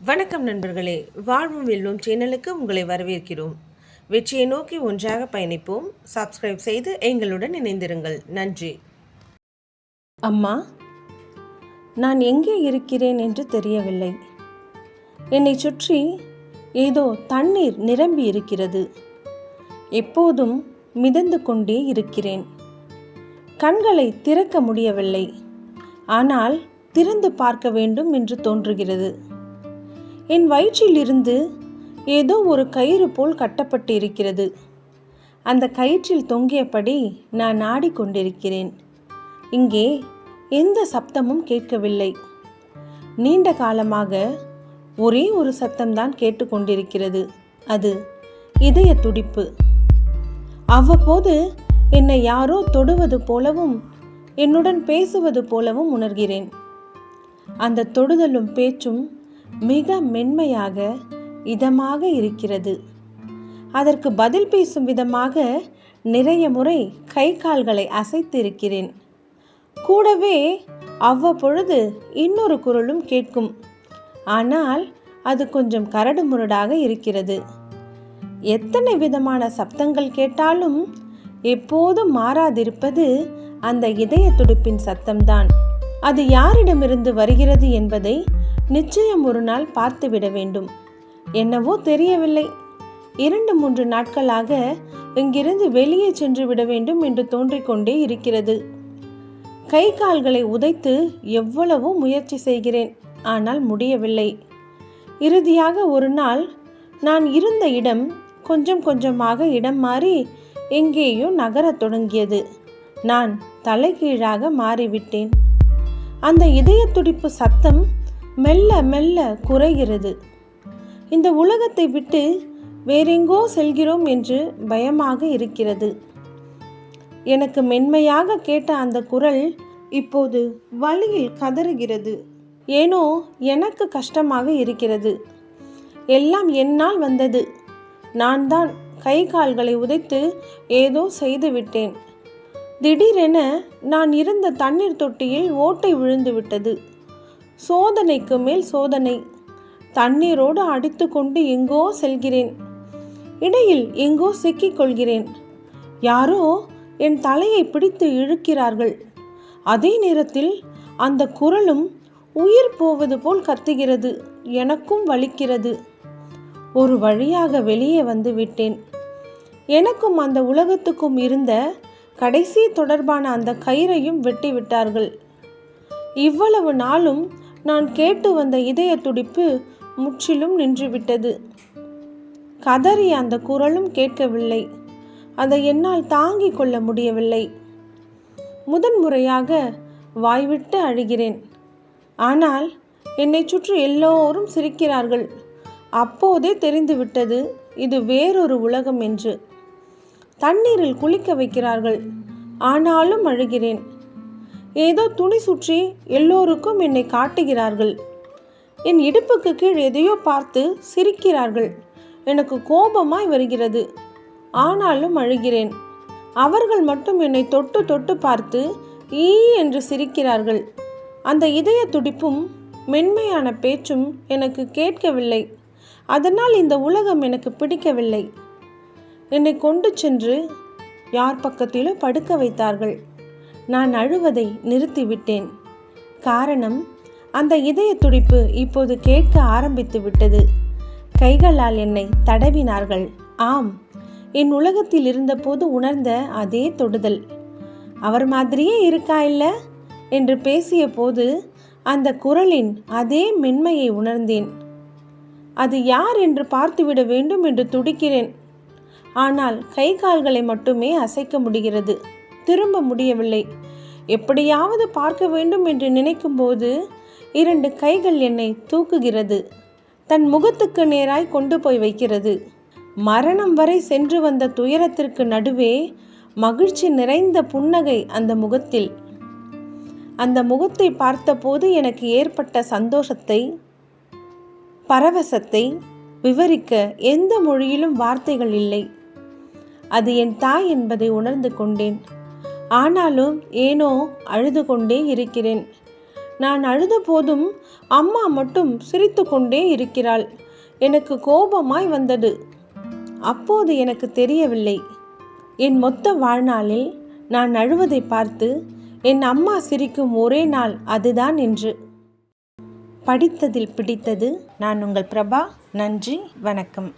வணக்கம் நண்பர்களே, வாழ்வும் வெல்லும் சேனலுக்கு உங்களை வரவேற்கிறோம். வெற்றியை நோக்கி ஒன்றாக பயணிப்போம். சப்ஸ்கிரைப் செய்து எங்களுடன் இணைந்திருங்கள். நன்றி. அம்மா, நான் எங்கே இருக்கிறேன் என்று தெரியவில்லை. என்னை சுற்றி ஏதோ தண்ணீர் நிரம்பி இருக்கிறது. எப்போதும் மிதந்து கொண்டே இருக்கிறேன். கண்களை திறக்க முடியவில்லை. ஆனால் திறந்து பார்க்க வேண்டும் என்று தோன்றுகிறது. என் வயிற்றிலிருந்து ஏதோ ஒரு கயிறு போல் கட்டப்பட்டு இருக்கிறது. அந்த கயிற்றில் தொங்கியபடி நான் ஆடிக்கொண்டிருக்கிறேன். இங்கே எந்த சப்தமும் கேட்கவில்லை. நீண்ட காலமாக ஒரே ஒரு சத்தம்தான் கேட்டுக்கொண்டிருக்கிறது. அது இதய துடிப்பு. அவ்வப்போது என்னை யாரோ தொடுவது போலவும் என்னுடன் பேசுவது போலவும் உணர்கிறேன். அந்த தொடுதலும் பேச்சும் மிக மென்மையாக இதமாக இருக்கிறது. அதற்கு பதில் பேசும் விதமாக நிறைய முறை கை கால்களை அசைத்து இருக்கிறேன். கூடவே அவ்வப்பொழுது இன்னொரு குரலும் கேட்கும். ஆனால் அது கொஞ்சம் கரடு முரடாக இருக்கிறது. எத்தனை விதமான சப்தங்கள் கேட்டாலும் எப்போதும் மாறாதிருப்பது அந்த இதய துடிப்பின் சத்தம்தான். அது யாரிடமிருந்து வருகிறது என்பதை நிச்சயம் ஒரு நாள் பார்த்துவிட வேண்டும். என்னவோ தெரியவில்லை. 2-3 நாட்களாக இங்கிருந்து வெளியே சென்று விட வேண்டும் என்று தோன்றிக்கொண்டே இருக்கிறது. கை கால்களை உதைத்து எவ்வளவோ முயற்சி செய்கிறேன். ஆனால் முடியவில்லை. இறுதியாக ஒரு நாள் நான் இருந்த இடம் கொஞ்சம் கொஞ்சமாக இடம் மாறி எங்கேயோ நகரத் தொடங்கியது. நான் தலைகீழாக மாறிவிட்டேன். அந்த இதய துடிப்பு சத்தம் மெல்ல மெல்ல குறைகிறது. இந்த உலகத்தை விட்டு வேறெங்கோ செல்கிறோம் என்று பயமாக இருக்கிறது. எனக்கு மென்மையாக கேட்ட அந்த குரல் இப்போது வலியில் கதறுகிறது. ஏனோ எனக்கு கஷ்டமாக இருக்கிறது. எல்லாம் என்னால் வந்தது. நான் தான் கை கால்களை உதைத்து ஏதோ செய்து விட்டேன். திடீரென நான் இருந்த தண்ணீர் தொட்டியில் ஓட்டை விழுந்து விட்டது. சோதனைக்கு மேல் சோதனை. தண்ணீரோடு அடித்து கொண்டு எங்கோ செல்கிறேன். இடையில் எங்கோ சிக்கிக் கொள்கிறேன். யாரோ என் தலையை பிடித்து இழுக்கிறார்கள். அதே நேரத்தில் அந்த குரலும் உயிர் போவது போல் கத்துகிறது. எனக்கும் வலிக்கிறது. ஒரு வழியாக வெளியே வந்து விட்டேன். எனக்கும் அந்த உலகத்துக்கும் இருந்த கடைசி தொடர்பான அந்த கயிறையும் வெட்டி விட்டார்கள். இவ்வளவு நாளும் நான் கேட்டு வந்த இதய துடிப்பு முற்றிலும் நின்றுவிட்டது. கதறி அந்த குரலும் கேட்கவில்லை. அதை என்னால் தாங்கிக் கொள்ள முடியவில்லை. முதன்முறையாக வாய்விட்டு அழுகிறேன். ஆனால் என்னை சுற்றி எல்லோரும் சிரிக்கிறார்கள். அப்போதே தெரிந்துவிட்டது இது வேறொரு உலகம் என்று. தண்ணீரில் குளிக்க வைக்கிறார்கள். ஆனாலும் அழுகிறேன். ஏதோ துணி சுற்றி எல்லோருக்கும் என்னை காட்டுகிறார்கள். என் இடுப்புக்கு கீழ் எதையோ பார்த்து சிரிக்கிறார்கள். எனக்கு கோபமாய் வருகிறது. ஆனாலும் அழுகிறேன். அவர்கள் மட்டும் என்னை தொட்டு தொட்டு பார்த்து ஈ என்று சிரிக்கிறார்கள். அந்த இதய துடிப்பும் மென்மையான பேச்சும் எனக்கு கேட்கவில்லை. அதனால் இந்த உலகம் எனக்கு பிடிக்கவில்லை. என்னை கொண்டு சென்று யார் பக்கத்திலோ படுக்க வைத்தார்கள். நான் அழுவதை நிறுத்திவிட்டேன். காரணம், அந்த இதய துடிப்பு இப்போது கேட்க ஆரம்பித்து விட்டது. கைகளால் என்னை தடவினார்கள். ஆம், என் உலகத்தில் இருந்தபோது உணர்ந்த அதே தொடுதல். அவர் மாதிரியே இருக்கா இல்ல என்று பேசிய போது அந்த குரலின் அதே மென்மையை உணர்ந்தேன். அது யார் என்று பார்த்துவிட வேண்டும் என்று துடிக்கிறேன். ஆனால் கை கால்களை மட்டுமே அசைக்க முடிகிறது. திரும்ப முடியவில்லை. எப்படியாவது பார்க்க வேண்டும் என்று நினைக்கும் போது 2 கைகள் என்னை தூக்குகிறது. தன் முகத்துக்கு நேராய் கொண்டு போய் வைக்கிறது. மரணம் வரை சென்று வந்த துயரத்திற்கு நடுவே மகிழ்ச்சி நிறைந்த புன்னகை அந்த முகத்தில். அந்த முகத்தை பார்த்தபோது எனக்கு ஏற்பட்ட சந்தோஷத்தை, பரவசத்தை விவரிக்க எந்த மொழியிலும் வார்த்தைகள் இல்லை. அது என் தாய் என்பதை உணர்ந்து கொண்டேன். ஆனாலும் ஏனோ அழுது கொண்டே இருக்கிறேன். நான் அழுத போதும் அம்மா மட்டும் சிரித்து கொண்டே இருக்கிறாள். எனக்கு கோபமாய் வந்தது. அப்போது எனக்கு தெரியவில்லை, என் மொத்த வாழ்நாளில் நான் அழுவதை பார்த்து என் அம்மா சிரிக்கும் ஒரே நாள் அதுதான் என்று. படித்ததில் பிடித்தது. நான் உங்கள் பிரபா. நன்றி, வணக்கம்.